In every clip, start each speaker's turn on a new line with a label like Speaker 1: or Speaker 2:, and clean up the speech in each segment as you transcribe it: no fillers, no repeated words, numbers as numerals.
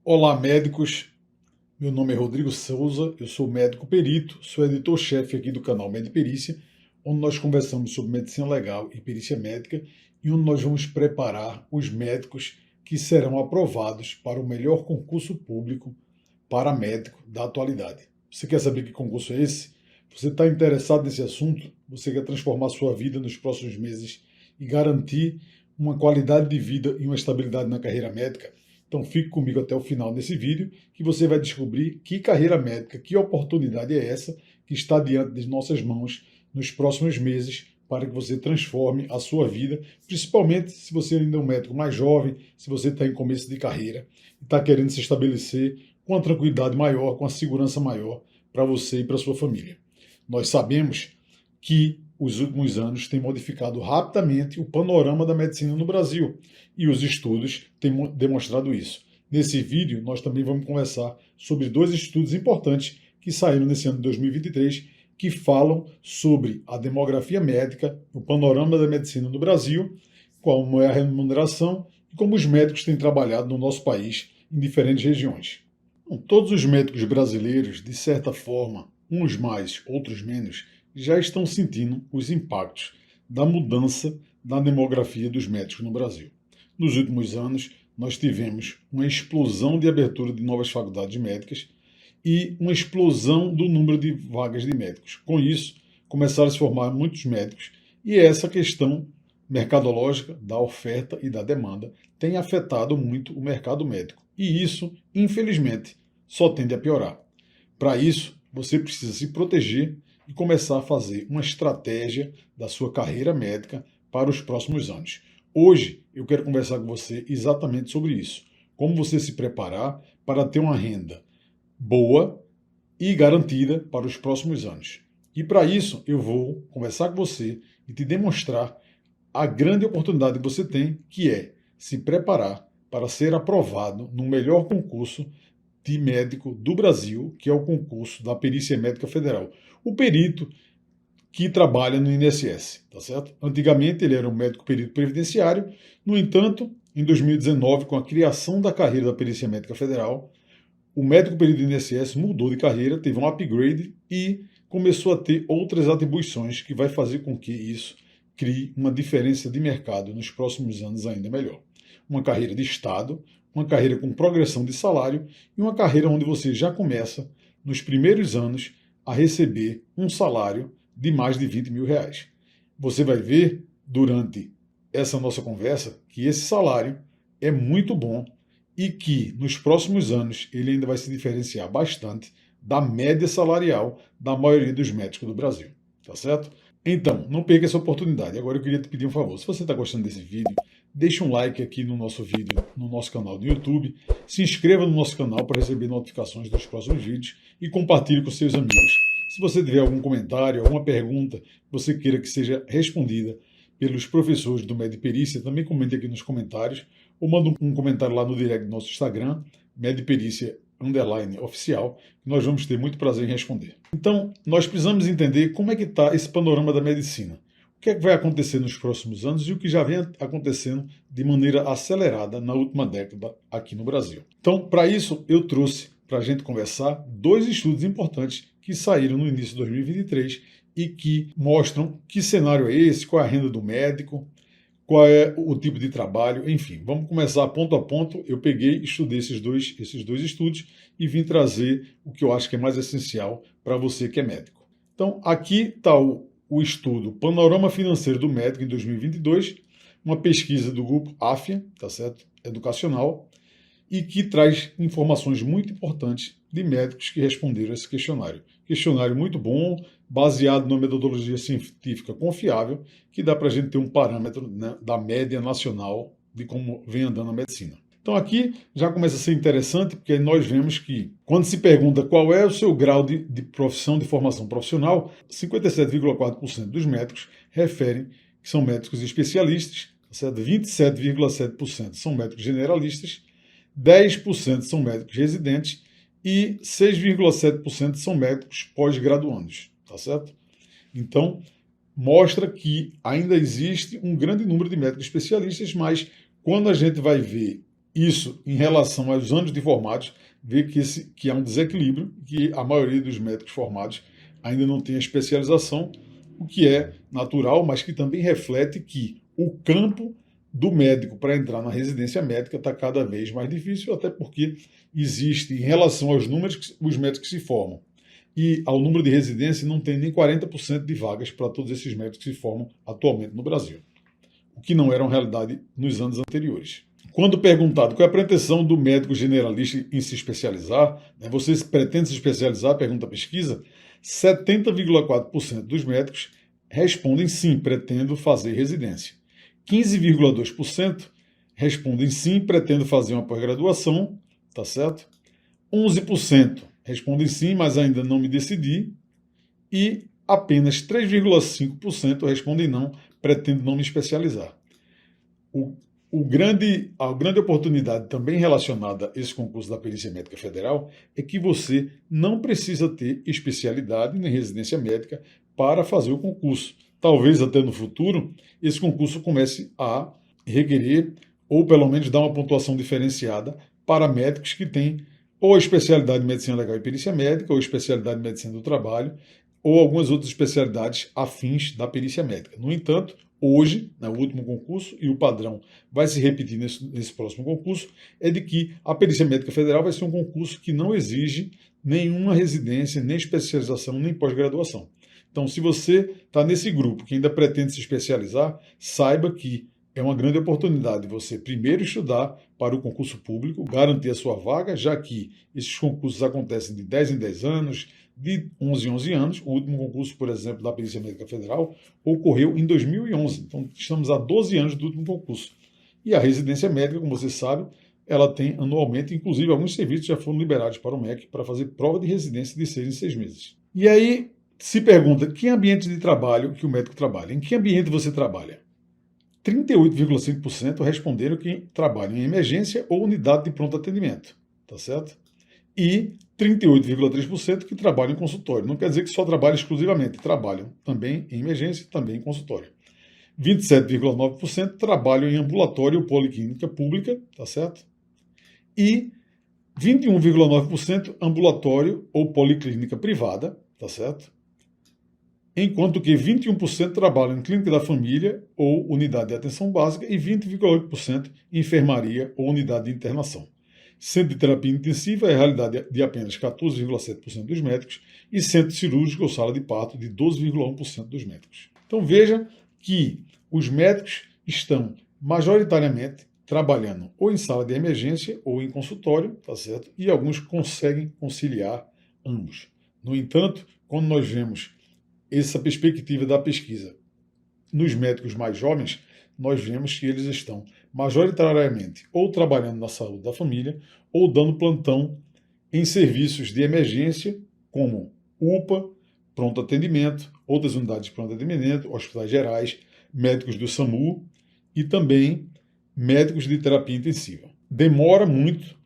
Speaker 1: Olá, médicos. Meu nome é Rodrigo Souza, eu sou médico perito, sou editor-chefe aqui do canal Mediperícia, onde nós conversamos sobre medicina legal e perícia médica e onde nós vamos preparar os médicos que serão aprovados para o melhor concurso público para médico da atualidade. Você quer saber que concurso é esse? Você está interessado nesse assunto? Você quer transformar sua vida nos próximos meses e garantir uma qualidade de vida e uma estabilidade na carreira médica? Então fique comigo até o final desse vídeo que você vai descobrir que carreira médica, que oportunidade é essa que está diante de nossas mãos nos próximos meses para que você transforme a sua vida, principalmente se você ainda é um médico mais jovem, se você está em começo de carreira e está querendo se estabelecer com a tranquilidade maior, com a segurança maior para você e para sua família. Nós sabemos que os últimos anos têm modificado rapidamente o panorama da medicina no Brasil e os estudos têm demonstrado isso. Nesse vídeo, nós também vamos conversar sobre dois estudos importantes que saíram nesse ano de 2023 que falam sobre a demografia médica, o panorama da medicina no Brasil, como é a remuneração e como os médicos têm trabalhado no nosso país em diferentes regiões. Todos os médicos brasileiros, de certa forma, uns mais, outros menos, já estão sentindo os impactos da mudança da demografia dos médicos no Brasil. Nos últimos anos, nós tivemos uma explosão de abertura de novas faculdades médicas e uma explosão do número de vagas de médicos. Com isso, começaram a se formar muitos médicos e essa questão mercadológica da oferta e da demanda tem afetado muito o mercado médico. E isso, infelizmente, só tende a piorar. Para isso, você precisa se proteger e começar a fazer uma estratégia da sua carreira médica para os próximos anos. Hoje eu quero conversar com você exatamente sobre isso. Como você se preparar para ter uma renda boa e garantida para os próximos anos. E para isso eu vou conversar com você e te demonstrar a grande oportunidade que você tem, que é se preparar para ser aprovado no melhor concurso de médico do Brasil, que é o concurso da Perícia Médica Federal. O perito que trabalha no INSS, tá certo? Antigamente ele era um médico perito previdenciário, no entanto, em 2019, com a criação da carreira da Perícia Médica Federal, o médico perito do INSS mudou de carreira, teve um upgrade e começou a ter outras atribuições que vai fazer com que isso crie uma diferença de mercado nos próximos anos ainda melhor. Uma carreira de Estado, uma carreira com progressão de salário e uma carreira onde você já começa, nos primeiros anos, a receber um salário de mais de 20 mil reais. Você vai ver, durante essa nossa conversa, que esse salário é muito bom e que, nos próximos anos, ele ainda vai se diferenciar bastante da média salarial da maioria dos médicos do Brasil. Tá certo? Então, não perca essa oportunidade. Agora eu queria te pedir um favor. Se você está gostando desse vídeo, deixe um like aqui no nosso vídeo, no nosso canal do YouTube, se inscreva no nosso canal para receber notificações dos próximos vídeos e compartilhe com seus amigos. Se você tiver algum comentário, alguma pergunta que você queira que seja respondida pelos professores do Mediperícia, também comente aqui nos comentários ou manda um comentário lá no direct do nosso Instagram, Mediperícia_oficial, que nós vamos ter muito prazer em responder. Então, nós precisamos entender como é que está esse panorama da medicina. O que é que vai acontecer nos próximos anos e o que já vem acontecendo de maneira acelerada na última década aqui no Brasil. Então, para isso, eu trouxe para a gente conversar dois estudos importantes que saíram no início de 2023 e que mostram que cenário é esse, qual é a renda do médico, qual é o tipo de trabalho, enfim. Vamos começar ponto a ponto. Eu peguei, estudei esses dois estudos e vim trazer o que eu acho que é mais essencial para você que é médico. Então, aqui está o estudo Panorama Financeiro do Médico em 2022, uma pesquisa do grupo AFIA, tá certo? Educacional, e que traz informações muito importantes de médicos que responderam a esse questionário. Questionário muito bom, baseado numa metodologia científica confiável, que dá para a gente ter um parâmetro, né, da média nacional de como vem andando a medicina. Então aqui já começa a ser interessante, porque nós vemos que, quando se pergunta qual é o seu grau de profissão, de formação profissional, 57,4% dos médicos referem que são médicos especialistas, 27,7% são médicos generalistas, 10% são médicos residentes e 6,7% são médicos pós-graduandos, tá certo? Então, mostra que ainda existe um grande número de médicos especialistas, mas quando a gente vai ver isso em relação aos anos de formados, vê que há um desequilíbrio, que a maioria dos médicos formados ainda não tem a especialização, o que é natural, mas que também reflete que o campo do médico para entrar na residência médica está cada vez mais difícil, até porque existe, em relação aos números, os médicos que se formam e ao número de residências, não tem nem 40% de vagas para todos esses médicos que se formam atualmente no Brasil, o que não era uma realidade nos anos anteriores. Quando perguntado qual é a pretensão do médico generalista em se especializar, você pretende se especializar, pergunta a pesquisa, 70,4% dos médicos respondem sim, pretendo fazer residência. 15,2% respondem sim, pretendo fazer uma pós-graduação, tá certo? 11% respondem sim, mas ainda não me decidi. E apenas 3,5% respondem não, pretendo não me especializar. A grande oportunidade também relacionada a esse concurso da Perícia Médica Federal é que você não precisa ter especialidade nem residência médica para fazer o concurso. Talvez até no futuro esse concurso comece a requerer, ou pelo menos dar uma pontuação diferenciada para médicos que têm ou a especialidade em medicina legal e perícia médica, ou especialidade em medicina do trabalho, ou algumas outras especialidades afins da perícia médica. No entanto, hoje, no último concurso, e o padrão vai se repetir nesse próximo concurso, é de que a Perícia Médica Federal vai ser um concurso que não exige nenhuma residência, nem especialização, nem pós-graduação. Então, se você está nesse grupo que ainda pretende se especializar, saiba que é uma grande oportunidade você primeiro estudar para o concurso público, garantir a sua vaga, já que esses concursos acontecem de 10 em 10 anos, de 11 em 11 anos. O último concurso, por exemplo, da Perícia Médica Federal ocorreu em 2011. Então, estamos há 12 anos do último concurso. E a residência médica, como você sabe, ela tem anualmente, inclusive alguns serviços já foram liberados para o MEC para fazer prova de residência de 6 em 6 meses. E aí se pergunta, que ambiente de trabalho que o médico trabalha? Em que ambiente você trabalha? 38,5% responderam que trabalham em emergência ou unidade de pronto atendimento, tá certo? E 38,3% que trabalham em consultório. Não quer dizer que só trabalham exclusivamente, trabalham também em emergência, também em consultório. 27,9% trabalham em ambulatório ou policlínica pública, tá certo? E 21,9% ambulatório ou policlínica privada, tá certo? Enquanto que 21% trabalham em clínica da família ou unidade de atenção básica e 20,8% em enfermaria ou unidade de internação. Centro de terapia intensiva é a realidade de apenas 14,7% dos médicos e centro cirúrgico ou sala de parto de 12,1% dos médicos. Então veja que os médicos estão majoritariamente trabalhando ou em sala de emergência ou em consultório, tá certo? E alguns conseguem conciliar ambos. No entanto, quando nós vemos essa perspectiva da pesquisa nos médicos mais jovens, nós vemos que eles estão majoritariamente ou trabalhando na saúde da família ou dando plantão em serviços de emergência, como UPA, pronto atendimento, outras unidades de pronto atendimento, hospitais gerais, médicos do SAMU e também médicos de terapia intensiva. Demora muito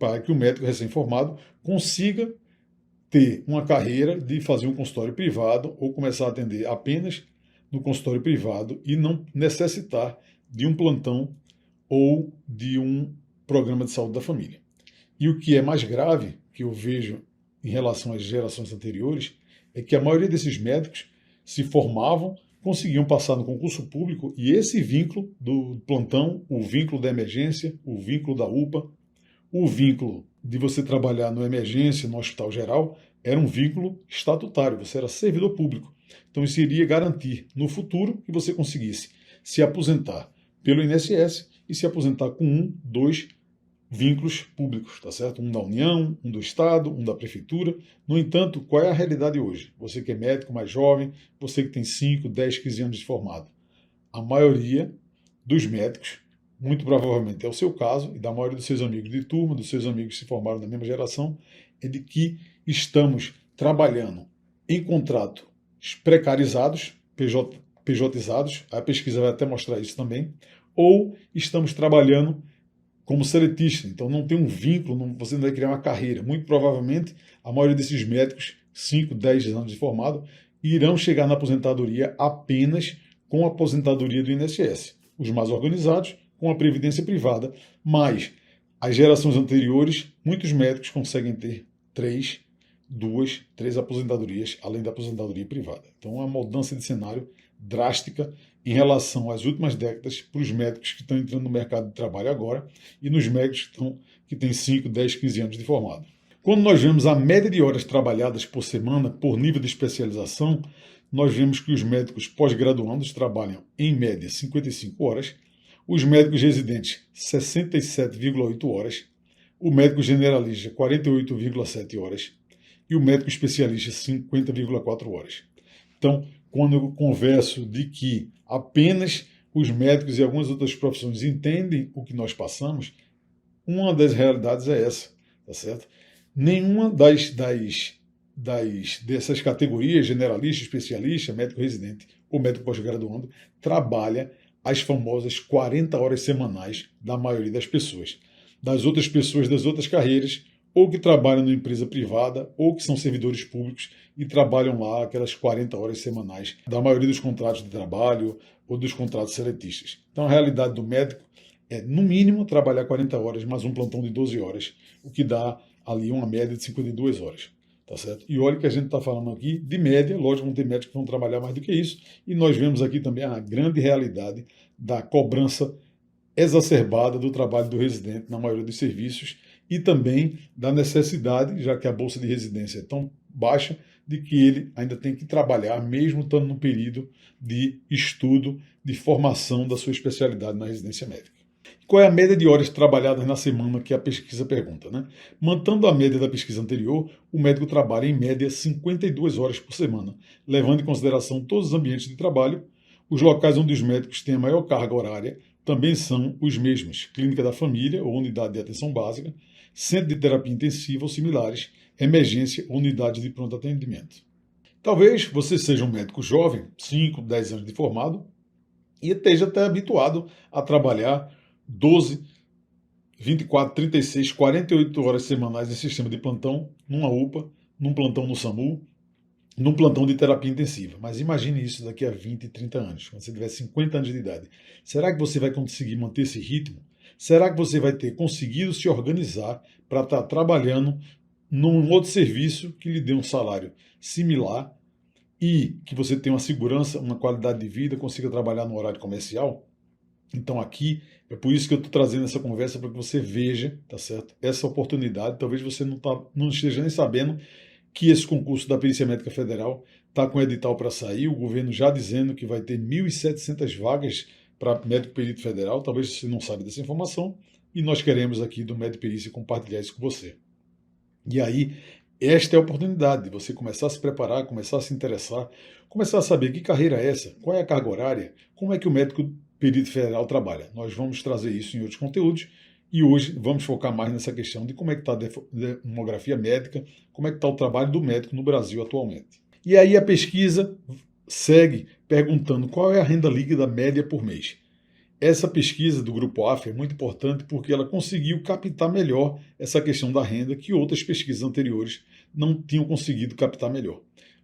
Speaker 1: para que o médico recém-formado consiga ter uma carreira de fazer um consultório privado ou começar a atender apenas no consultório privado e não necessitar de um plantão ou de um programa de saúde da família. E o que é mais grave, que eu vejo em relação às gerações anteriores, é que a maioria desses médicos se formavam, conseguiam passar no concurso público e esse vínculo do plantão, o vínculo da emergência, o vínculo da UPA, o vínculo de você trabalhar na emergência, no hospital geral, era um vínculo estatutário, você era servidor público. Então isso iria garantir no futuro que você conseguisse se aposentar pelo INSS e se aposentar com 2 vínculos públicos, tá certo? Um da União, um do Estado, um da Prefeitura. No entanto, qual é a realidade hoje? Você que é médico mais jovem, você que tem 5, 10, 15 anos de formado. A maioria dos médicos, muito provavelmente é o seu caso, e da maioria dos seus amigos de turma, dos seus amigos que se formaram na mesma geração, é de que estamos trabalhando em contratos precarizados, PJizados, a pesquisa vai até mostrar isso também, ou estamos trabalhando como seletista, então não tem um vínculo, você não vai criar uma carreira. Muito provavelmente, a maioria desses médicos, 5, 10 anos de formado, irão chegar na aposentadoria apenas com a aposentadoria do INSS. Os mais organizados com a previdência privada, mas as gerações anteriores, muitos médicos conseguem ter 3 aposentadorias, além da aposentadoria privada. Então, é uma mudança de cenário drástica em relação às últimas décadas para os médicos que estão entrando no mercado de trabalho agora e nos médicos que têm 5, 10, 15 anos de formado. Quando nós vemos a média de horas trabalhadas por semana por nível de especialização, nós vemos que os médicos pós-graduandos trabalham, em média, 55 horas, os médicos residentes, 67,8 horas, o médico generalista, 48,7 horas, e o médico especialista, 50,4 horas. Então, quando eu converso de que apenas os médicos e algumas outras profissões entendem o que nós passamos, uma das realidades é essa, tá certo? Nenhuma dessas categorias, generalista, especialista, médico residente ou médico pós-graduando, trabalha as famosas 40 horas semanais da maioria das pessoas. Das outras pessoas das outras carreiras, ou que trabalham numa empresa privada, ou que são servidores públicos e trabalham lá aquelas 40 horas semanais da maioria dos contratos de trabalho ou dos contratos seletistas. Então a realidade do médico é, no mínimo, trabalhar 40 horas mais um plantão de 12 horas, o que dá ali uma média de 52 horas. Tá certo? E olha que a gente está falando aqui de média, lógico, vão ter médicos que vão trabalhar mais do que isso, e nós vemos aqui também a grande realidade da cobrança exacerbada do trabalho do residente na maioria dos serviços e também da necessidade, já que a bolsa de residência é tão baixa, de que ele ainda tem que trabalhar, mesmo estando no período de estudo, de formação da sua especialidade na residência médica. Qual é a média de horas trabalhadas na semana que a pesquisa pergunta, né? Mantendo a média da pesquisa anterior, o médico trabalha em média 52 horas por semana, levando em consideração todos os ambientes de trabalho. Os locais onde os médicos têm a maior carga horária também são os mesmos: clínica da família ou unidade de atenção básica, centro de terapia intensiva ou similares, emergência ou unidade de pronto atendimento. Talvez você seja um médico jovem, 5, 10 anos de formado, e esteja até habituado a trabalhar 12, 24, 36, 48 horas semanais em sistema de plantão, numa UPA, num plantão no SAMU, num plantão de terapia intensiva. Mas imagine isso daqui a 20, 30 anos, quando você tiver 50 anos de idade. Será que você vai conseguir manter esse ritmo? Será que você vai ter conseguido se organizar para estar trabalhando num outro serviço que lhe dê um salário similar e que você tenha uma segurança, uma qualidade de vida, consiga trabalhar no horário comercial? Então aqui, é por isso que eu estou trazendo essa conversa, para que você veja, tá certo? Essa oportunidade. Talvez você não esteja nem sabendo que esse concurso da Perícia Médica Federal está com edital para sair, o governo já dizendo que vai ter 1.700 vagas para médico perito federal. Talvez você não saiba dessa informação, e nós queremos aqui do Médico Perícia compartilhar isso com você. E aí, esta é a oportunidade de você começar a se preparar, começar a se interessar, começar a saber que carreira é essa, qual é a carga horária, como é que o médico perito federal trabalha. Nós vamos trazer isso em outros conteúdos e hoje vamos focar mais nessa questão de como é que está a demografia médica, como é que está o trabalho do médico no Brasil atualmente. E aí a pesquisa segue perguntando qual é a renda líquida média por mês. Essa pesquisa do Grupo AF é muito importante porque ela conseguiu captar melhor essa questão da renda que outras pesquisas anteriores não tinham conseguido captar melhor.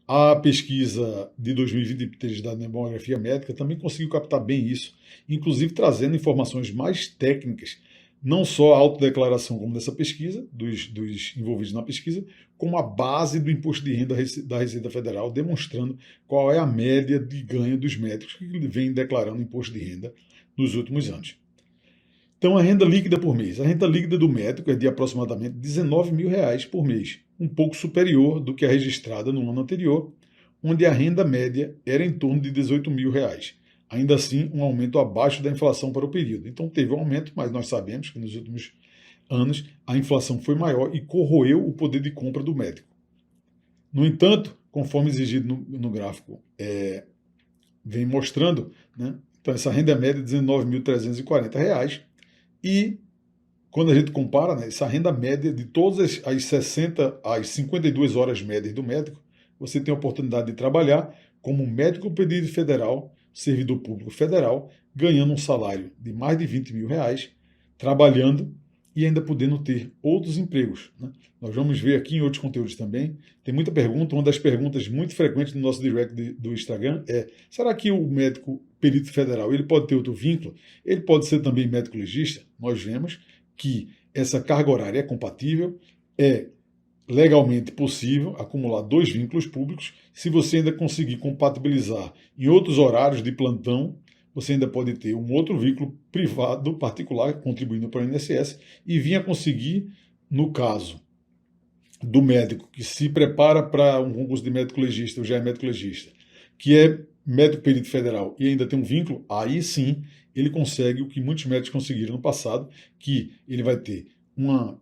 Speaker 1: A pesquisa de 2023 da demografia médica também conseguiu captar bem isso, inclusive trazendo informações mais técnicas, não só a autodeclaração como dessa pesquisa, dos envolvidos na pesquisa, como a base do imposto de renda da Receita Federal, demonstrando qual é a média de ganho dos médicos que vêm declarando imposto de renda nos últimos anos. Então, a renda líquida por mês. A renda líquida do médico é de aproximadamente R$19 mil por mês, um pouco superior do que a registrada no ano anterior, onde a renda média era em torno de R$18 mil. Ainda assim, um aumento abaixo da inflação para o período. Então, teve um aumento, mas nós sabemos que nos últimos anos a inflação foi maior e corroeu o poder de compra do médico. No entanto, conforme exigido no gráfico, vem mostrando, né? Então, essa renda média é R$19.340. E quando a gente compara, né, essa renda média de todas as 60 às 52 horas médias do médico, você tem a oportunidade de trabalhar como médico perito federal, servidor público federal, ganhando um salário de mais de R$20 mil, trabalhando e ainda podendo ter outros empregos, né? Nós vamos ver aqui em outros conteúdos também. Tem muita pergunta. Uma das perguntas muito frequentes no nosso direct do Instagram é: será que o médico perito federal ele pode ter outro vínculo? Ele pode ser também médico legista? Nós vemos que essa carga horária é compatível, é legalmente possível acumular 2 vínculos públicos. Se você ainda conseguir compatibilizar em outros horários de plantão, você ainda pode ter um outro vínculo privado, particular, contribuindo para o INSS, e vir a conseguir, no caso do médico que se prepara para um concurso de médico legista, ou já é médico legista, que é médico perito federal e ainda tem um vínculo, aí sim ele consegue o que muitos médicos conseguiram no passado, que ele vai ter uma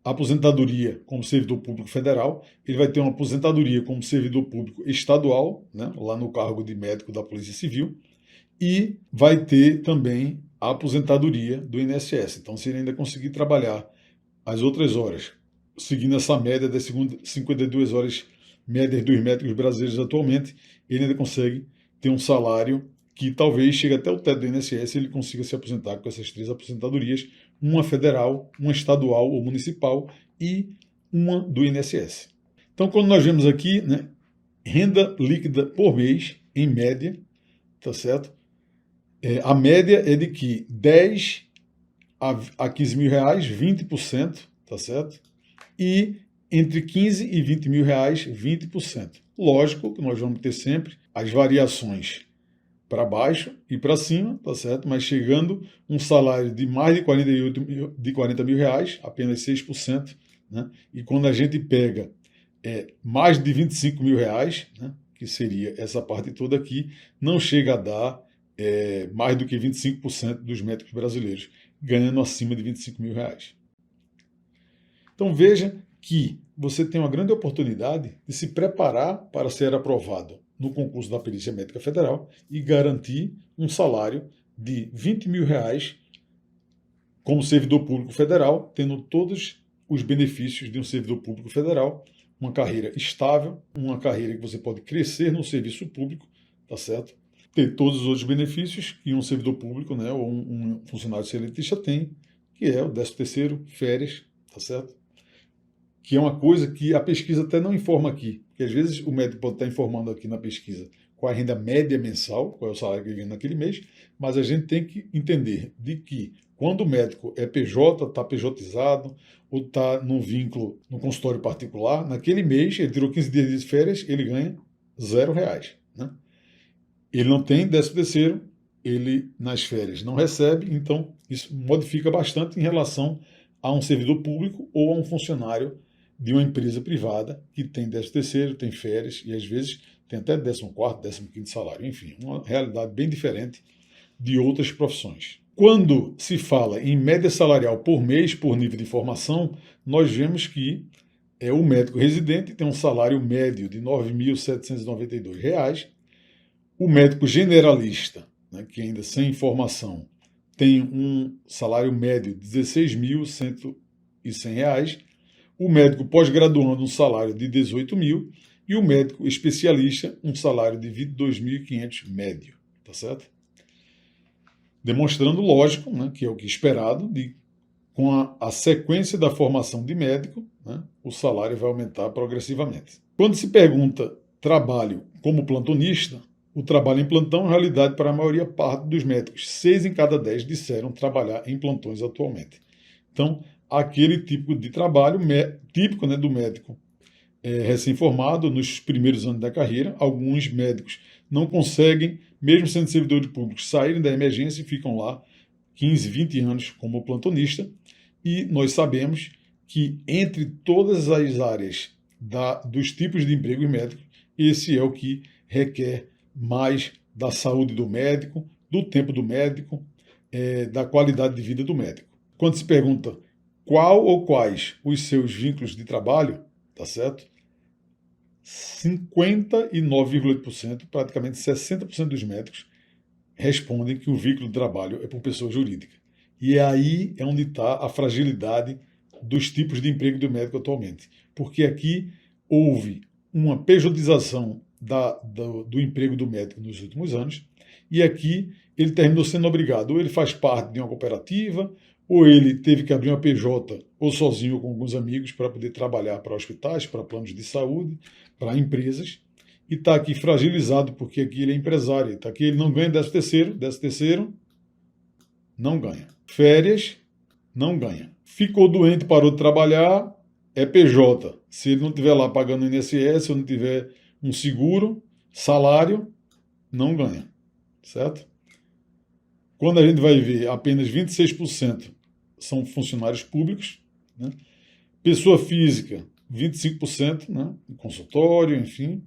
Speaker 1: aposentadoria como servidor público federal, ele vai ter uma aposentadoria como servidor público estadual, né, lá no cargo de médico da Polícia Civil, e vai ter também a aposentadoria do INSS. Então, se ele ainda conseguir trabalhar as outras horas, seguindo essa média das 52 horas médias dos médicos brasileiros atualmente, ele ainda consegue ter um salário que talvez chegue até o teto do INSS e ele consiga se aposentar com essas 3 aposentadorias, uma federal, uma estadual ou municipal e uma do INSS. Então, quando nós vemos aqui, né, renda líquida por mês, em média, tá certo? A média é de que 10 a 15 mil reais, 20%, tá certo? E entre 15 e 20 mil reais, 20%. Lógico que nós vamos ter sempre as variações para baixo e para cima, tá certo? Mas chegando um salário de mais de 40 mil reais, apenas 6%, né? E quando a gente pega mais de 25 mil reais, né, que seria essa parte toda aqui, não chega a dar mais do que 25% dos médicos brasileiros ganhando acima de 25 mil reais. Então veja que você tem uma grande oportunidade de se preparar para ser aprovado no concurso da Perícia Médica Federal e garantir um salário de 20 mil reais como servidor público federal, tendo todos os benefícios de um servidor público federal, uma carreira estável, uma carreira que você pode crescer no serviço público, tá certo? Ter todos os outros benefícios que um servidor público, né, ou um funcionário seletista tem, que é o 13º, férias, tá certo? Que é uma coisa que a pesquisa até não informa aqui, porque às vezes o médico pode estar informando aqui na pesquisa qual a renda média mensal, qual é o salário que ele ganha naquele mês, mas a gente tem que entender de que quando o médico é PJ, está PJizado, ou está num vínculo no consultório particular, naquele mês ele tirou 15 dias de férias, ele ganha R$0, né? Ele não tem 13º, ele nas férias não recebe, então isso modifica bastante em relação a um servidor público ou a um funcionário de uma empresa privada que tem 13º, tem férias e às vezes tem até 14º, 15º salário. Enfim, uma realidade bem diferente de outras profissões. Quando se fala em média salarial por mês, por nível de formação, nós vemos que o médico residente tem um salário médio de R$ 9.792. O médico generalista, né, que ainda sem formação, tem um salário médio de R$ 16.100. O médico pós-graduando, um salário de 18 mil. E o médico especialista, um salário de 22.500 médio. Tá certo? Demonstrando, lógico, né, que é o que é esperado, com a sequência da formação de médico, né, o salário vai aumentar progressivamente. Quando se pergunta trabalho como plantonista, o trabalho em plantão é realidade para a maioria parte dos médicos. 6 em cada 10 disseram trabalhar em plantões atualmente. Então, aquele tipo de trabalho típico, né, do médico recém-formado nos primeiros anos da carreira. Alguns médicos não conseguem, mesmo sendo servidores públicos, saírem da emergência e ficam lá 15, 20 anos como plantonista. E nós sabemos que entre todas as áreas dos tipos de emprego médicos, esse é o que requer mais da saúde do médico, do tempo do médico, da qualidade de vida do médico. Quando se pergunta qual ou quais os seus vínculos de trabalho, tá certo? 59,8%, praticamente 60% dos médicos respondem que o vínculo de trabalho é por pessoa jurídica. E aí é onde está a fragilidade dos tipos de emprego do médico atualmente. Porque aqui houve uma pejotização do emprego do médico nos últimos anos, e aqui ele terminou sendo obrigado, ou ele faz parte de uma cooperativa, ou ele teve que abrir uma PJ, ou sozinho ou com alguns amigos, para poder trabalhar para hospitais, para planos de saúde, para empresas, e está aqui fragilizado porque aqui ele é empresário, está aqui ele não ganha 13º, não ganha. Férias, não ganha. Ficou doente, parou de trabalhar, é PJ. Se ele não estiver lá pagando INSS, ou não tiver um seguro, salário, não ganha, certo? Quando a gente vai ver, apenas 26% são funcionários públicos, né? Pessoa física, 25%, né? Consultório, enfim,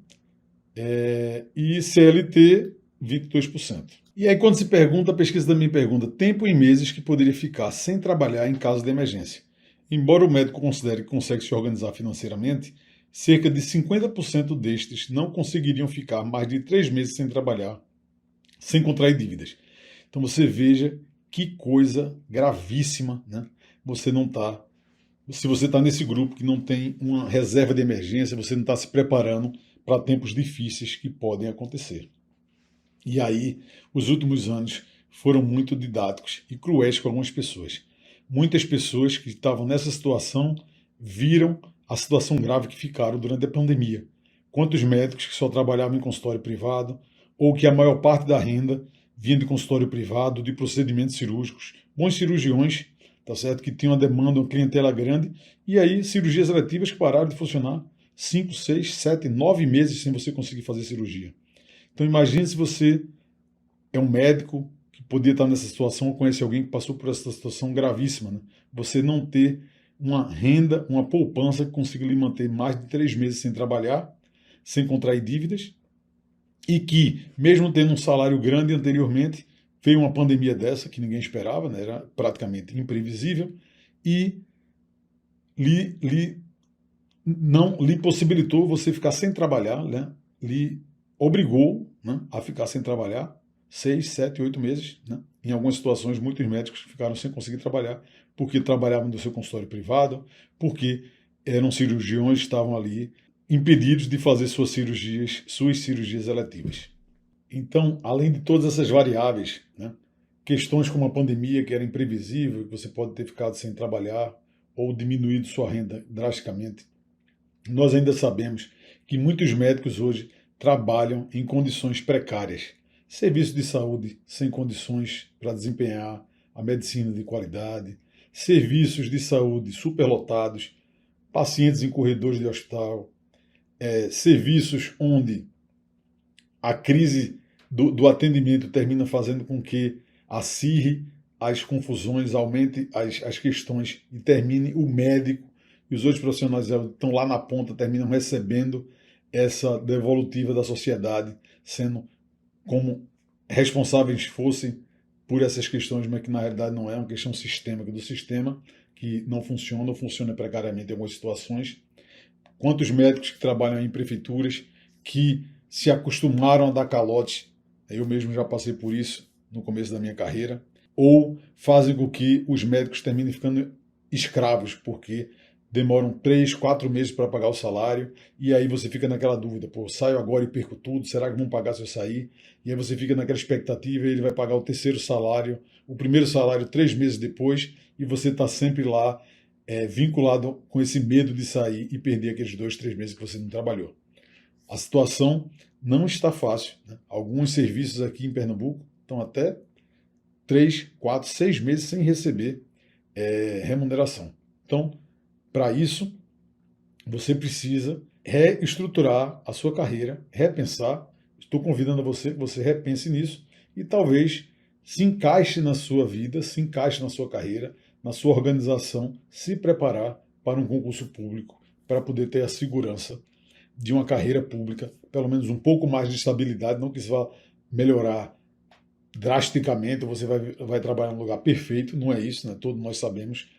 Speaker 1: e CLT, 22%. E aí, quando se pergunta, a pesquisa também pergunta tempo em meses que poderia ficar sem trabalhar em caso de emergência. Embora o médico considere que consegue se organizar financeiramente, cerca de 50% destes não conseguiriam ficar mais de 3 meses sem trabalhar, sem contrair dívidas. Então você veja que coisa gravíssima, né? Você não está. Se você está nesse grupo que não tem uma reserva de emergência, você não está se preparando para tempos difíceis que podem acontecer. E aí, os últimos anos foram muito didáticos e cruéis com algumas pessoas. Muitas pessoas que estavam nessa situação viram a situação grave que ficaram durante a pandemia. Quantos médicos que só trabalhavam em consultório privado, ou que a maior parte da renda vinha de consultório privado, de procedimentos cirúrgicos, bons cirurgiões, tá certo? Que tinham uma demanda, uma clientela grande, e aí cirurgias eletivas que pararam de funcionar 5, 6, 7, 9 meses sem você conseguir fazer cirurgia. Então imagine se você é um médico que podia estar nessa situação ou conhece alguém que passou por essa situação gravíssima, né? Você não ter uma renda, uma poupança que consiga lhe manter mais de 3 meses sem trabalhar, sem contrair dívidas, e que, mesmo tendo um salário grande anteriormente, veio uma pandemia dessa que ninguém esperava, né? Era praticamente imprevisível, e não lhe possibilitou você ficar sem trabalhar, né? Lhe obrigou, né, a ficar sem trabalhar 6, 7, 8 meses. Né? Em algumas situações, muitos médicos ficaram sem conseguir trabalhar porque trabalhavam no seu consultório privado, porque eram cirurgiões que estavam ali impedidos de fazer suas cirurgias eletivas. Então, além de todas essas variáveis, né, questões como a pandemia, que era imprevisível, que você pode ter ficado sem trabalhar ou diminuído sua renda drasticamente, nós ainda sabemos que muitos médicos hoje trabalham em condições precárias. Serviço de saúde sem condições para desempenhar a medicina de qualidade, serviços de saúde superlotados, pacientes em corredores de hospital, serviços onde a crise do atendimento termina fazendo com que acirre as confusões, aumente as questões e termine o médico e os outros profissionais que estão lá na ponta terminam recebendo essa devolutiva da sociedade, sendo como responsáveis fossem por essas questões, mas que na realidade não é uma questão sistêmica do sistema, que não funciona ou funciona precariamente em algumas situações. Quantos médicos que trabalham em prefeituras que se acostumaram a dar calote, eu mesmo já passei por isso no começo da minha carreira, ou fazem com que os médicos terminem ficando escravos, porque demoram 3, 4 meses para pagar o salário, e aí você fica naquela dúvida, pô, saio agora e perco tudo, será que vão pagar se eu sair? E aí você fica naquela expectativa, e ele vai pagar o terceiro salário, o primeiro salário 3 meses depois, e você está sempre lá vinculado com esse medo de sair e perder aqueles 2, 3 meses que você não trabalhou. A situação não está fácil, né? Alguns serviços aqui em Pernambuco estão até 3, 4, 6 meses sem receber remuneração. Então, para isso, você precisa reestruturar a sua carreira, repensar. Estou convidando você que você repense nisso e talvez se encaixe na sua vida, se encaixe na sua carreira, na sua organização, se preparar para um concurso público, para poder ter a segurança de uma carreira pública, pelo menos um pouco mais de estabilidade, não que isso vá melhorar drasticamente, você vai trabalhar num lugar perfeito, não é isso, né? Todos nós sabemos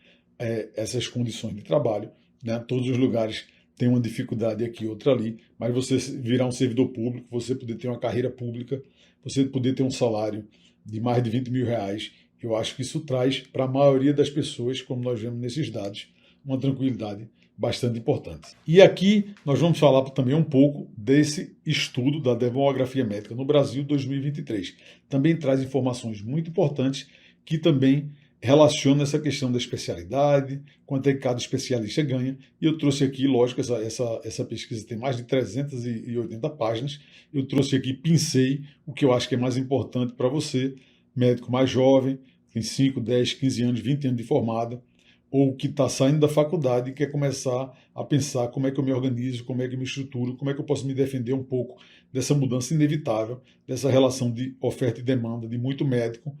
Speaker 1: essas condições de trabalho, né? Todos os lugares têm uma dificuldade aqui, outra ali, mas você virar um servidor público, você poder ter uma carreira pública, você poder ter um salário de mais de 20 mil reais, eu acho que isso traz para a maioria das pessoas, como nós vemos nesses dados, uma tranquilidade bastante importante. E aqui nós vamos falar também um pouco desse estudo da demografia médica no Brasil 2023. Também traz informações muito importantes que também relaciona essa questão da especialidade, quanto é que cada especialista ganha, e eu trouxe aqui, lógico, essa pesquisa tem mais de 380 páginas, eu trouxe aqui, pincei o que eu acho que é mais importante para você, médico mais jovem, tem 5, 10, 15 anos, 20 anos de formado, ou que está saindo da faculdade e quer começar a pensar como é que eu me organizo, como é que eu me estruturo, como é que eu posso me defender um pouco dessa mudança inevitável, dessa relação de oferta e demanda de muito médico,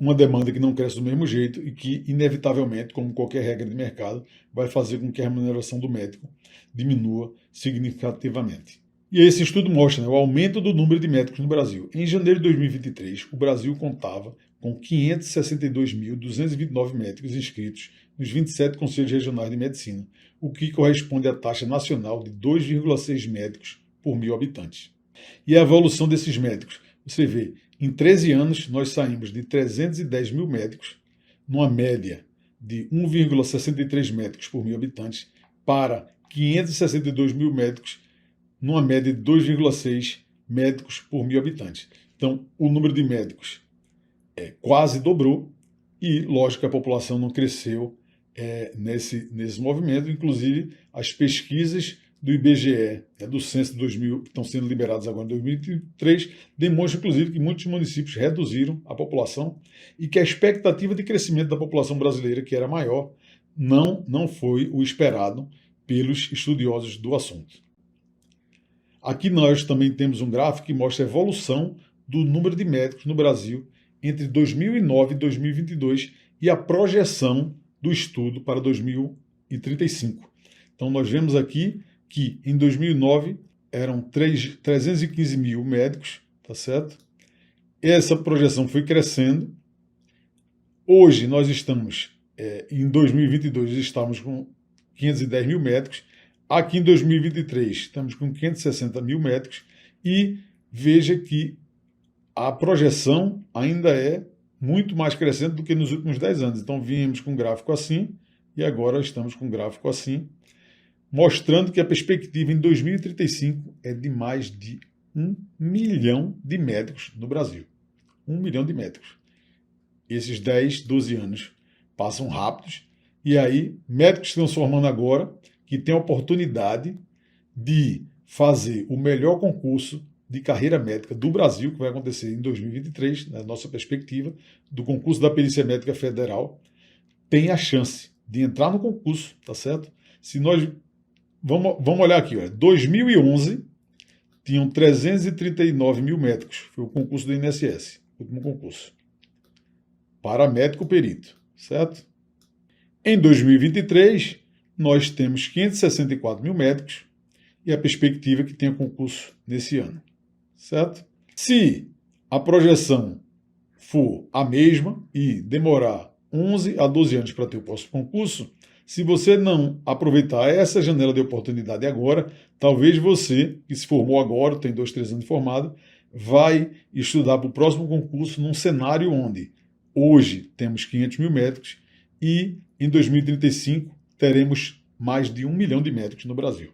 Speaker 1: uma demanda que não cresce do mesmo jeito e que, inevitavelmente, como qualquer regra de mercado, vai fazer com que a remuneração do médico diminua significativamente. E esse estudo mostra, né, o aumento do número de médicos no Brasil. Em janeiro de 2023, o Brasil contava com 562.229 médicos inscritos nos 27 conselhos regionais de medicina, o que corresponde à taxa nacional de 2,6 médicos por mil habitantes. E a evolução desses médicos, você vê, em 13 anos, nós saímos de 310 mil médicos, numa média de 1,63 médicos por mil habitantes, para 562 mil médicos, numa média de 2,6 médicos por mil habitantes. Então, o número de médicos quase dobrou e, lógico, a população não cresceu nesse movimento. Inclusive, as pesquisas do IBGE, do Censo de 2000, que estão sendo liberados agora em 2023, demonstram, inclusive, que muitos municípios reduziram a população e que a expectativa de crescimento da população brasileira, que era maior, não foi o esperado pelos estudiosos do assunto. Aqui nós também temos um gráfico que mostra a evolução do número de médicos no Brasil entre 2009 e 2022 e a projeção do estudo para 2035. Então nós vemos aqui que em 2009 eram 315 mil médicos, tá certo? Essa projeção foi crescendo. Hoje nós estamos, em 2022, estamos com 510 mil médicos. Aqui em 2023 estamos com 560 mil médicos e veja que a projeção ainda é muito mais crescente do que nos últimos 10 anos. Então viemos com um gráfico assim e agora estamos com um gráfico assim, mostrando que a perspectiva em 2035 é de mais de 1 milhão de médicos no Brasil. 1 milhão de médicos. Esses 10, 12 anos passam rápidos e aí médicos se transformando agora que têm a oportunidade de fazer o melhor concurso de carreira médica do Brasil, que vai acontecer em 2023, na nossa perspectiva, do concurso da Perícia Médica Federal, tem a chance de entrar no concurso, tá certo? Se nós vamos olhar aqui, 2011 tinham 339 mil médicos, foi o concurso do INSS, o último concurso, para médico perito, certo? Em 2023, nós temos 564 mil médicos e a perspectiva é que tenha concurso nesse ano, certo? Se a projeção for a mesma e demorar 11 a 12 anos para ter o próximo concurso, se você não aproveitar essa janela de oportunidade agora, talvez você, que se formou agora, tem 2, 3 anos de formado, vai estudar para o próximo concurso num cenário onde hoje temos 500 mil médicos e em 2035 teremos mais de 1 milhão de médicos no Brasil.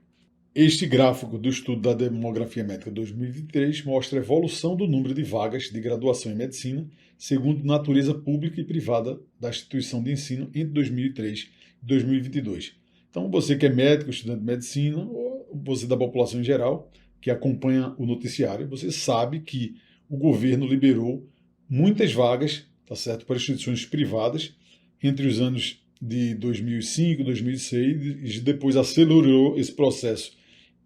Speaker 1: Este gráfico do estudo da demografia médica 2023 mostra a evolução do número de vagas de graduação em medicina, segundo natureza pública e privada da instituição de ensino entre 2003 e 2022. Então, você que é médico, estudante de medicina, ou você da população em geral, que acompanha o noticiário, você sabe que o governo liberou muitas vagas, tá certo, para instituições privadas entre os anos de 2005, 2006 e depois acelerou esse processo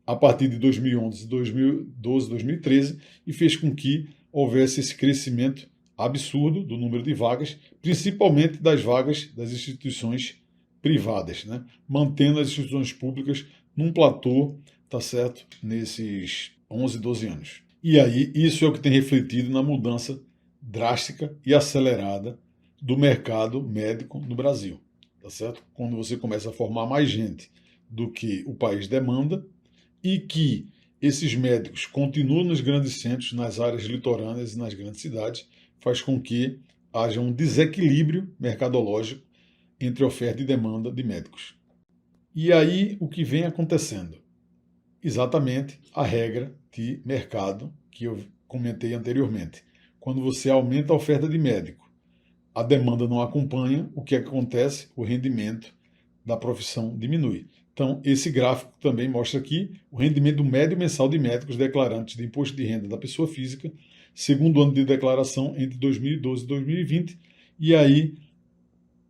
Speaker 1: a partir de 2011, 2012, 2013 e fez com que houvesse esse crescimento absurdo do número de vagas, principalmente das vagas das instituições privadas, né? Mantendo as instituições públicas num platô, tá certo, nesses 11, 12 anos. E aí isso é o que tem refletido na mudança drástica e acelerada do mercado médico no Brasil, tá certo? Quando você começa a formar mais gente do que o país demanda e que esses médicos continuam nos grandes centros, nas áreas litorâneas e nas grandes cidades, faz com que haja um desequilíbrio mercadológico entre oferta e demanda de médicos. E aí o que vem acontecendo? Exatamente a regra de mercado que eu comentei anteriormente. Quando você aumenta a oferta de médico, a demanda não acompanha, o que acontece? O rendimento da profissão diminui. Então, esse gráfico também mostra aqui o rendimento médio mensal de médicos declarantes de imposto de renda da pessoa física, segundo ano de declaração entre 2012 e 2020, e aí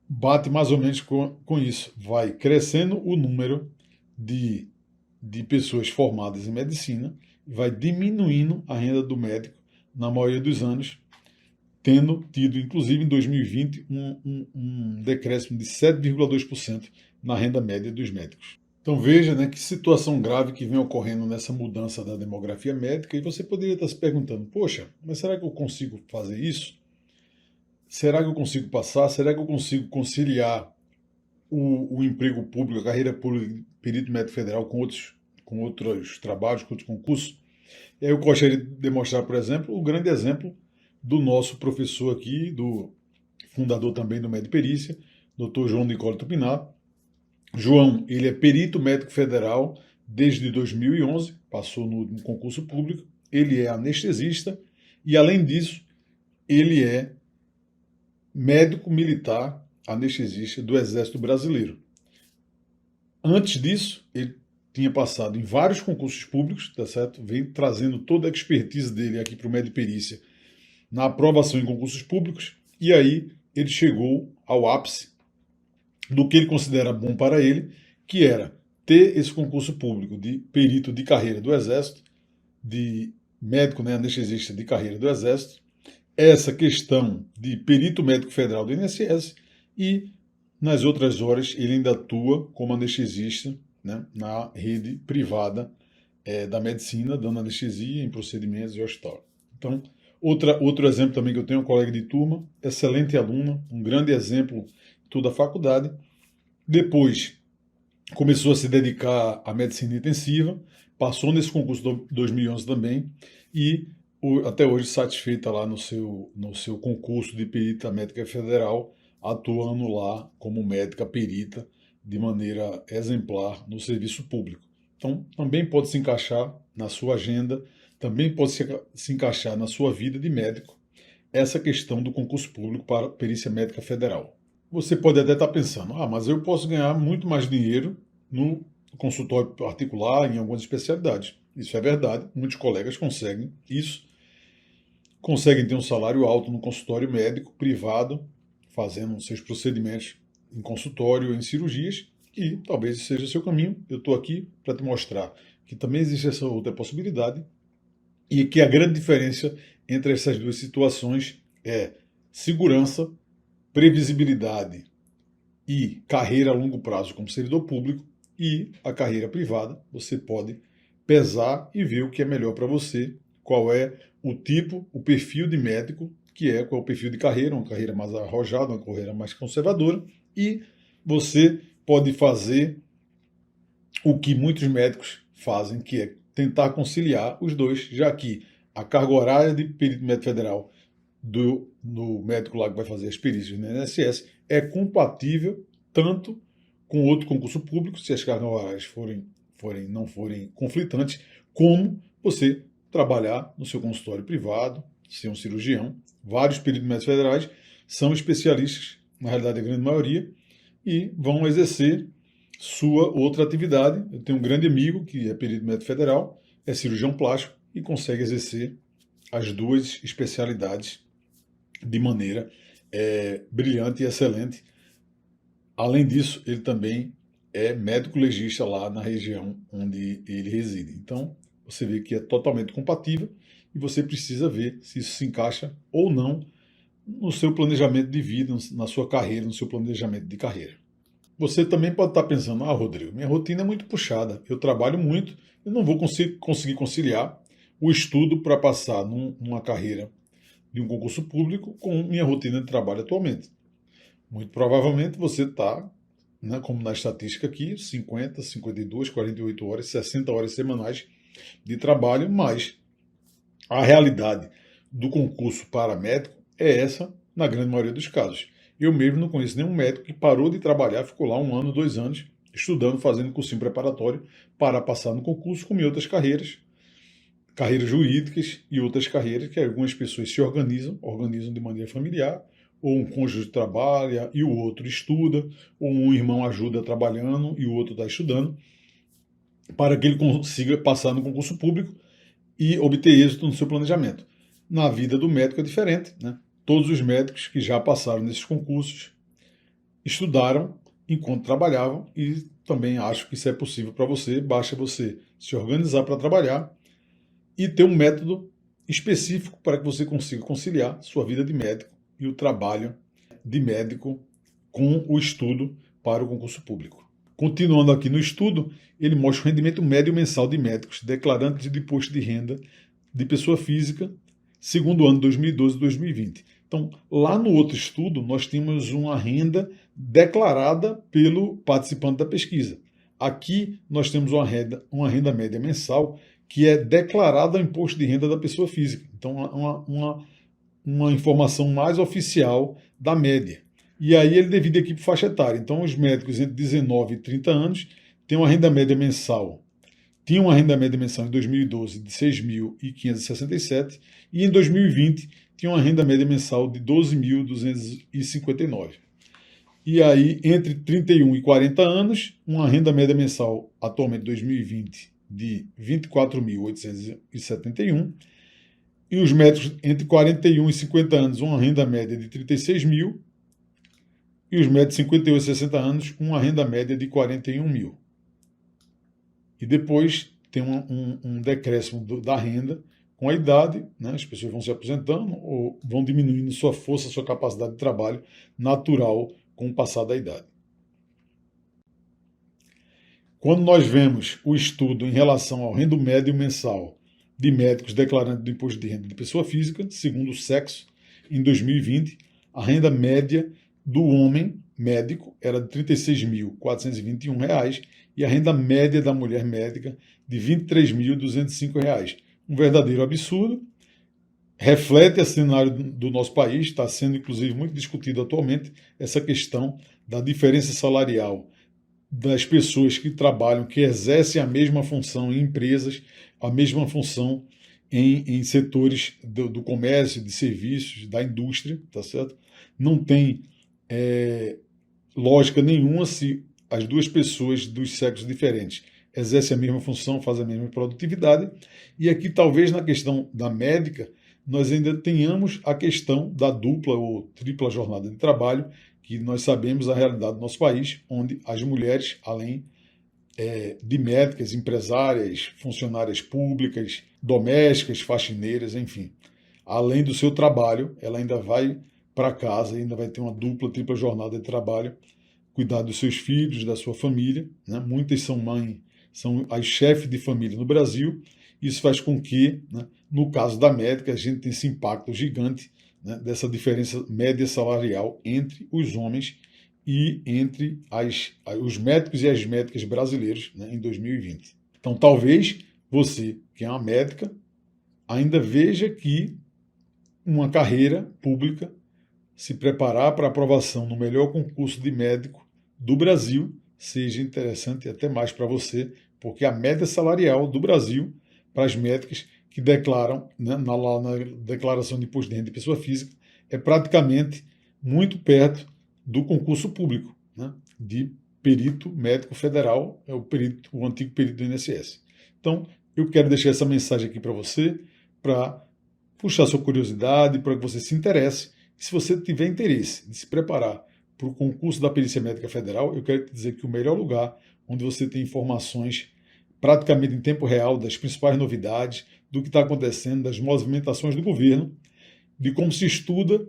Speaker 1: bate mais ou menos com isso. Vai crescendo o número de pessoas formadas em medicina, vai diminuindo a renda do médico na maioria dos anos, tendo tido, inclusive em 2020, um decréscimo de 7,2% na renda média dos médicos. Então veja, né, que situação grave que vem ocorrendo nessa mudança da demografia médica, e você poderia estar se perguntando, poxa, mas será que eu consigo fazer isso? Será que eu consigo passar? Será que eu consigo conciliar o emprego público, a carreira pública de perito médico federal com outros trabalhos, com outros concursos? Eu gostaria de demonstrar, por exemplo, o grande exemplo do nosso professor aqui, do fundador também do Mediperícia, Dr. João Nicole Tupinato. João, ele é perito médico federal desde 2011, passou no concurso público, ele é anestesista e, além disso, ele é médico militar anestesista do Exército Brasileiro. Antes disso, ele tinha passado em vários concursos públicos, tá certo? Vem trazendo toda a expertise dele aqui para o Mediperícia na aprovação em concursos públicos, e aí ele chegou ao ápice do que ele considera bom para ele, que era ter esse concurso público de perito de carreira do Exército, de médico, né, anestesista de carreira do Exército, essa questão de perito médico federal do INSS, e nas outras horas ele ainda atua como anestesista, né, na rede privada da medicina, dando anestesia em procedimentos e hospital. Então, outro exemplo também que eu tenho, um colega de turma, excelente aluna, um grande exemplo em toda a faculdade. Depois começou a se dedicar à medicina intensiva, passou nesse concurso de 2011 também, e até hoje satisfeita lá no seu concurso de perita médica federal, atuando lá como médica perita de maneira exemplar no serviço público. Então, também pode se encaixar na sua agenda, também pode se encaixar na sua vida de médico, essa questão do concurso público para perícia médica federal. Você pode até estar pensando, mas eu posso ganhar muito mais dinheiro no consultório particular, em algumas especialidades. Isso é verdade, muitos colegas conseguem isso, conseguem ter um salário alto no consultório médico privado, fazendo seus procedimentos em consultório, em cirurgias, e talvez esse seja o seu caminho. Eu estou aqui para te mostrar que também existe essa outra possibilidade, e que a grande diferença entre essas duas situações é segurança, previsibilidade e carreira a longo prazo como servidor público, e a carreira privada. Você pode pesar e ver o que é melhor para você, qual é o tipo, o perfil de médico, qual é o perfil de carreira, uma carreira mais arrojada, uma carreira mais conservadora, e você pode fazer o que muitos médicos fazem, que é tentar conciliar os dois, já que a carga horária de perito médico federal do médico lá que vai fazer as perícias no INSS é compatível tanto com outro concurso público, se as cargas horárias não forem conflitantes, como você trabalhar no seu consultório privado, ser um cirurgião. Vários peritos médicos federais são especialistas, na realidade a grande maioria, e vão exercer sua outra atividade. Eu tenho um grande amigo que é perito médico federal, é cirurgião plástico e consegue exercer as duas especialidades de maneira brilhante e excelente. Além disso, ele também é médico legista lá na região onde ele reside. Então, você vê que é totalmente compatível e você precisa ver se isso se encaixa ou não no seu planejamento de vida, na sua carreira, no seu planejamento de carreira. Você também pode estar pensando, Rodrigo, minha rotina é muito puxada, eu trabalho muito, eu não vou conseguir conciliar o estudo para passar numa carreira de um concurso público com minha rotina de trabalho atualmente. Muito provavelmente você está, né, como na estatística aqui, 50, 52, 48 horas, 60 horas semanais de trabalho, mas a realidade do concurso para médico é essa na grande maioria dos casos. Eu mesmo não conheço nenhum médico que parou de trabalhar, ficou lá 1 ano, 2 anos, estudando, fazendo cursinho preparatório para passar no concurso, como em outras carreiras jurídicas e outras carreiras que algumas pessoas se organizam de maneira familiar, ou um cônjuge trabalha e o outro estuda, ou um irmão ajuda trabalhando e o outro está estudando, para que ele consiga passar no concurso público e obter êxito no seu planejamento. Na vida do médico é diferente, né? Todos os médicos que já passaram nesses concursos estudaram enquanto trabalhavam e também acho que isso é possível para você, basta você se organizar para trabalhar e ter um método específico para que você consiga conciliar sua vida de médico e o trabalho de médico com o estudo para o concurso público. Continuando aqui no estudo, ele mostra o rendimento médio mensal de médicos declarantes de imposto de renda de pessoa física, segundo o ano 2012 e 2020. Então, lá no outro estudo, nós tínhamos uma renda declarada pelo participante da pesquisa. Aqui, nós temos uma renda média mensal que é declarada ao imposto de renda da pessoa física. Então, uma informação mais oficial da média. E aí ele divide aqui por faixa etária. Então, os médicos entre 19 e 30 anos têm uma renda média mensal. Tinha uma renda média mensal em 2012 de 6.567 e em 2020 tinha uma renda média mensal de 12.259. E aí, entre 31 e 40 anos, uma renda média mensal, atualmente 2020, de 24.871. E os médicos entre 41 e 50 anos, uma renda média de 36 mil. E os médicos de 58 e 60 anos, uma renda média de 41 mil. E depois tem um decréscimo da renda com a idade, né? As pessoas vão se aposentando ou vão diminuindo sua força, sua capacidade de trabalho natural com o passar da idade. Quando nós vemos o estudo em relação ao renda médio mensal de médicos declarantes do imposto de renda de pessoa física, segundo o sexo, em 2020, a renda média do homem médico era de R$ 36.421 e a renda média da mulher médica de R$ 23.205. Um verdadeiro absurdo. Reflete o cenário do nosso país, está sendo inclusive muito discutido atualmente essa questão da diferença salarial das pessoas que trabalham, que exercem a mesma função em empresas, a mesma função em setores do comércio, de serviços, da indústria, tá certo? Não tem lógica nenhuma se as duas pessoas dos sexos diferentes exercem a mesma função, fazem a mesma produtividade. E aqui, talvez, na questão da médica, nós ainda tenhamos a questão da dupla ou tripla jornada de trabalho, que nós sabemos a realidade do nosso país, onde as mulheres, além de médicas, empresárias, funcionárias públicas, domésticas, faxineiras, enfim, além do seu trabalho, ela ainda vai para casa, ainda vai ter uma dupla, tripla jornada de trabalho, cuidar dos seus filhos, da sua família, né? Muitas são mães, são as chefes de família no Brasil. Isso faz com que, né, no caso da médica, a gente tenha esse impacto gigante, né, dessa diferença média salarial entre os homens e entre os médicos e as médicas brasileiros, né, em 2020. Então, talvez você, que é uma médica, ainda veja que uma carreira pública, se preparar para aprovação no melhor concurso de médico do Brasil, seja interessante até mais para você, porque a média salarial do Brasil para as médicas que declaram, né, na declaração de imposto de renda de pessoa física, é praticamente muito perto do concurso público, né, de perito médico federal, é o antigo perito do INSS. Então, eu quero deixar essa mensagem aqui para você, para puxar sua curiosidade, para que você se interesse. E se você tiver interesse de se preparar para o concurso da Perícia Médica Federal, eu quero te dizer que o melhor lugar onde você tem informações praticamente em tempo real das principais novidades, do que está acontecendo, das movimentações do governo, de como se estuda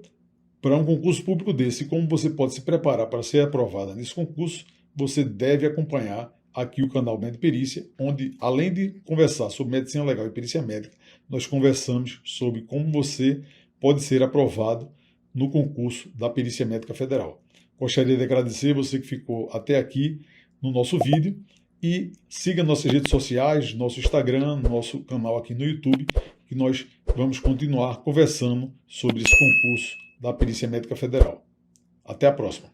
Speaker 1: para um concurso público desse e como você pode se preparar para ser aprovada nesse concurso, você deve acompanhar aqui o canal Med Perícia, onde, além de conversar sobre medicina legal e perícia médica, nós conversamos sobre como você pode ser aprovado no concurso da Perícia Médica Federal. Gostaria de agradecer você que ficou até aqui no nosso vídeo e siga nossas redes sociais, nosso Instagram, nosso canal aqui no YouTube, que nós vamos continuar conversando sobre esse concurso da Perícia Médica Federal. Até a próxima.